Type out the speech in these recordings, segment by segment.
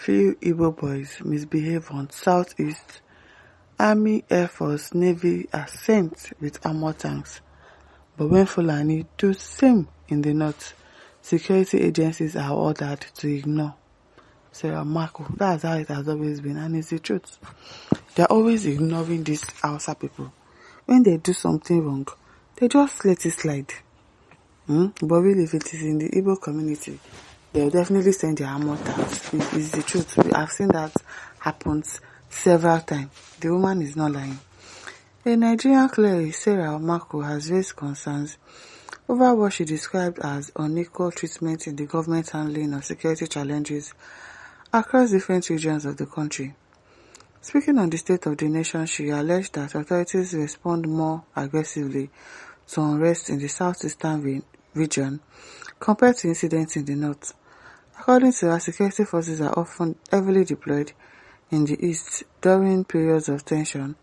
few Igbo boys misbehave on Southeast, Army, Air Force, Navy are sent with armor tanks. But when Fulani do same in the north, security agencies are ordered to ignore. Sarah Marco, that's how it has always been, and it's the truth. They're always ignoring these Hausa people. When they do something wrong, they just let it slide. But really, if it is in the Igbo community, they'll definitely send their armor tanks. It's the truth. I've seen that happen several times. The woman is not lying. A Nigerian cleric, Sarah Marco, has raised concerns over what she described as unequal treatment in the government handling of security challenges across different regions of the country. Speaking on the state of the nation, she alleged that authorities respond more aggressively to unrest in the southeastern region compared to incidents in the north. According to her, security forces are often heavily deployed in the east during periods of tension,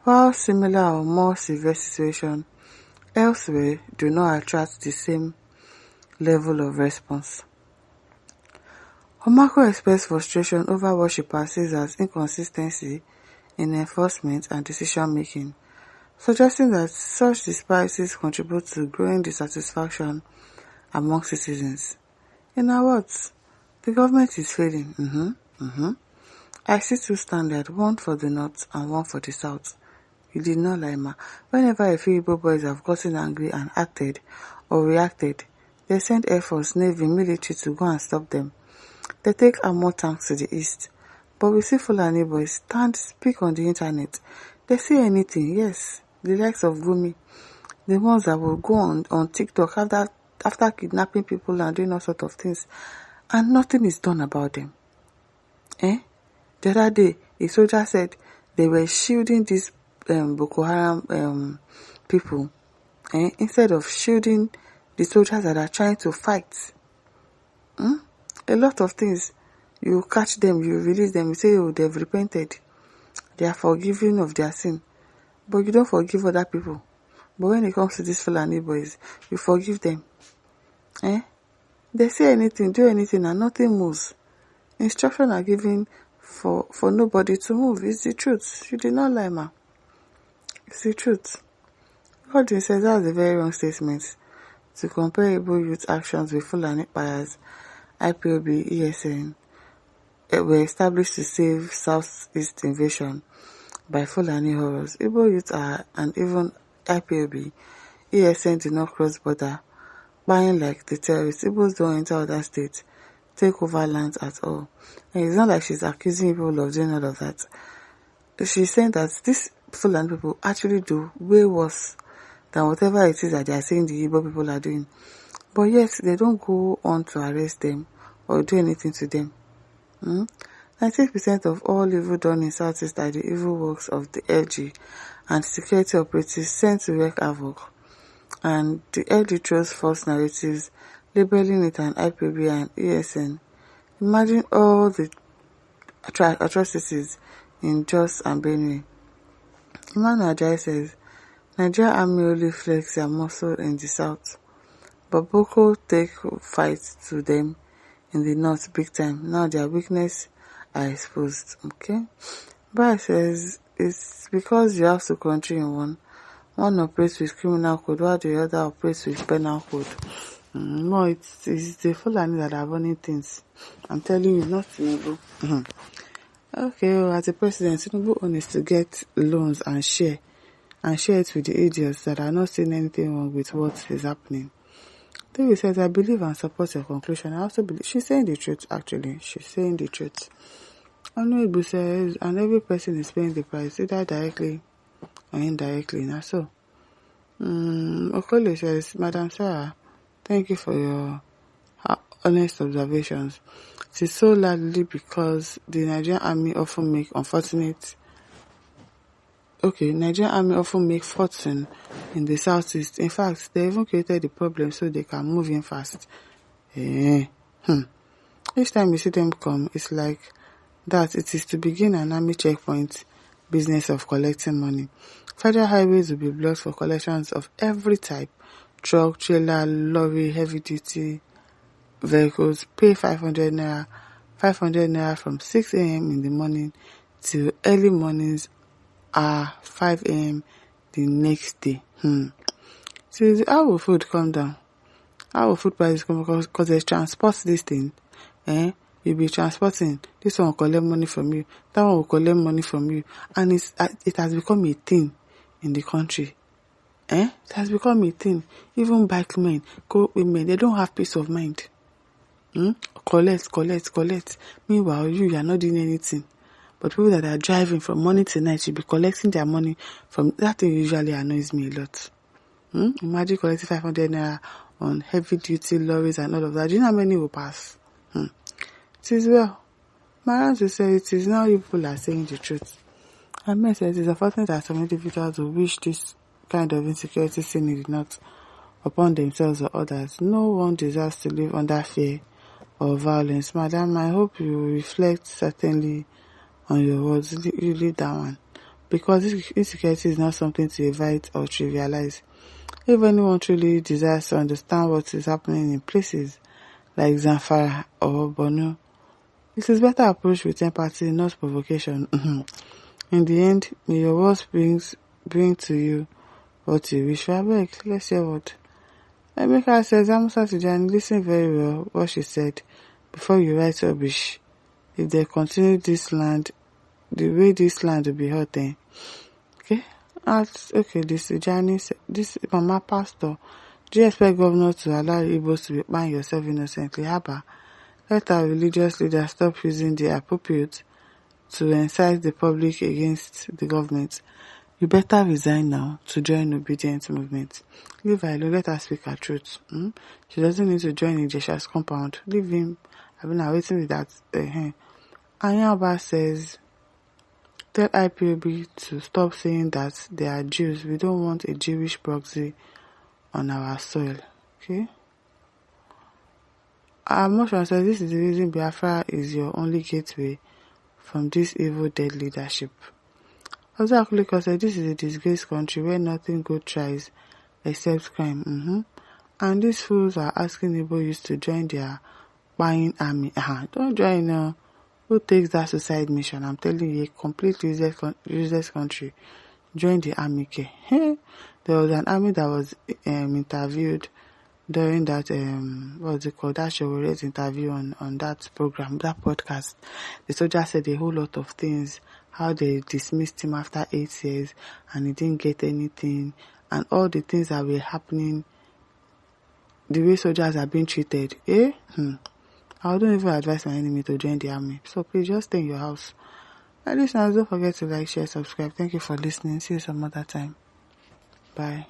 while similar or more severe situations elsewhere do not attract the same level of response. Omako expressed frustration over what she perceives as inconsistency in enforcement and decision-making, suggesting that such disparities contribute to growing dissatisfaction among citizens. In other words, the government is failing. I see two standards, one for the north and one for the south. You did not lie, ma. Whenever a few Igbo boys have gotten angry and acted or reacted, they send Air Force, Navy, military to go and stop them. They take armor tanks to the east. But we see Fulani boys speak on the internet. They say anything, yes. The likes of Gumi, the ones that will go on TikTok after kidnapping people and doing all sorts of things, and nothing is done about them. The other day, a soldier said they were shielding these Boko Haram people instead of shielding the soldiers that are trying to fight. A lot of things, you catch them, you release them, you say, oh, they've repented, they are forgiven of their sin, but you don't forgive other people. But when it comes to these Fulani boys, you forgive them. They say anything, do anything, and nothing moves. Instructions are given for nobody to move. It's the truth. You did not lie, ma. It's the truth. Godwin says that's a very wrong statement to compare Igbo youth actions with Fulani buyers. IPOB, ESN were established to save Southeast invasion by Fulani horrors. Igbo youth are, and even IPOB, ESN did not cross border, buying like the terrorists. Igbos don't enter other states, take over lands at all. And it's not like she's accusing people of doing all of that. She's saying that these Fulani people actually do way worse than whatever it is that they are saying the Igbo people are doing. But yet, they don't go on to arrest them or do anything to them. 90% of all evil done in Southeast are the evil works of the LG and security operatives sent to wreak havoc. And the LG throws false narratives, labeling it an IPB and ESN. Imagine all the atrocities in Jos and Benue. Emmanuel Ajayi says, Nigeria Army only flex their muscle in the south, but Boko take fight to them in the north big time. Now their weakness are exposed. Okay? But says, it's because you have two countries in one. One operates with criminal code, while the other operates with penal code. No, it's the Fulani that are running things. I'm telling you, not Tinubu. Okay, well, as a president, Tinubu only to get loans and share it with the idiots that are not seeing anything wrong with what is happening. David says, I believe and support your conclusion. I also believe she's saying the truth, actually. She's saying the truth. Igbo says, and every person is paying the price, either directly or indirectly. Now so. Okole says, Madam Sarah, thank you for your honest observations. It is so largely because the Nigerian Army often make fortune in the southeast. In fact, they even created the problem so they can move in fast. Each time you see them come, it's like that. It is to begin an army checkpoint business of collecting money. Federal highways will be blocked for collections of every type: truck, trailer, lorry, heavy duty vehicles. Pay 500 naira 500 naira from 6 a.m. in the morning till early mornings 5 a.m. the next day. So how will food come down? How will food prices come down? Because there's transport this thing. You'll be transporting. This one will collect money from you. That one will collect money from you. And it has become a thing in the country. It has become a thing. Even bike men, women, they don't have peace of mind. Collect. Meanwhile, you are not doing anything. But people that are driving from morning to night should be collecting their money from that thing. Usually annoys me a lot. Imagine collecting 500 naira on heavy duty lorries and all of that. Do you know how many will pass? It is well. My aunt will say it is now you people are saying the truth. And men say it is unfortunate that some individuals will wish this kind of insecurity seen in the north upon themselves or others. No one deserves to live under fear or violence. Madam, I hope you reflect certainly on your words. You leave that one. Because this insecurity is not something to evade or trivialize. If anyone truly desires to understand what is happening in places like Zamfara or Borno, it is better approach with empathy, not provocation. In the end, may your words bring to you what you wish for. Let's hear what. Emeka says, Amusa Tijani, listen very well what she said before you write rubbish. If they continue this land, the way this land will be hot, Okay? This Tijani, this Mama Pastor, do you expect governor to allow Igbos to be banned yourself innocently? Haba. Let our religious leaders stop using the appropriate to incite the public against the government. You better resign now to join obedient movement. Leave her alone, let her speak her truth. She doesn't need to join Ijesha's compound. Leave him. I've been waiting with that. Anyaba says, tell IPOB to stop saying that they are Jews. We don't want a Jewish proxy on our soil. Okay? Motion says this is the reason Biafra is your only gateway from this evil dead leadership. Also, Clerical said this is a disgraced country where nothing good tries except crime. And these fools are asking Igbo youth to join their buying army. Don't join who takes that suicide mission? I'm telling you, a complete useless country. Join the army. There was an army that was interviewed during that that Showore's interview on that program, that podcast. The soldier said a whole lot of things, how they dismissed him after 8 years and he didn't get anything, and all the things that were happening, the way soldiers are being treated. I don't even advise my enemy to join the army. So please just stay in your house. And listeners, don't forget to like, share, subscribe. Thank you for listening. See you some other time. Bye.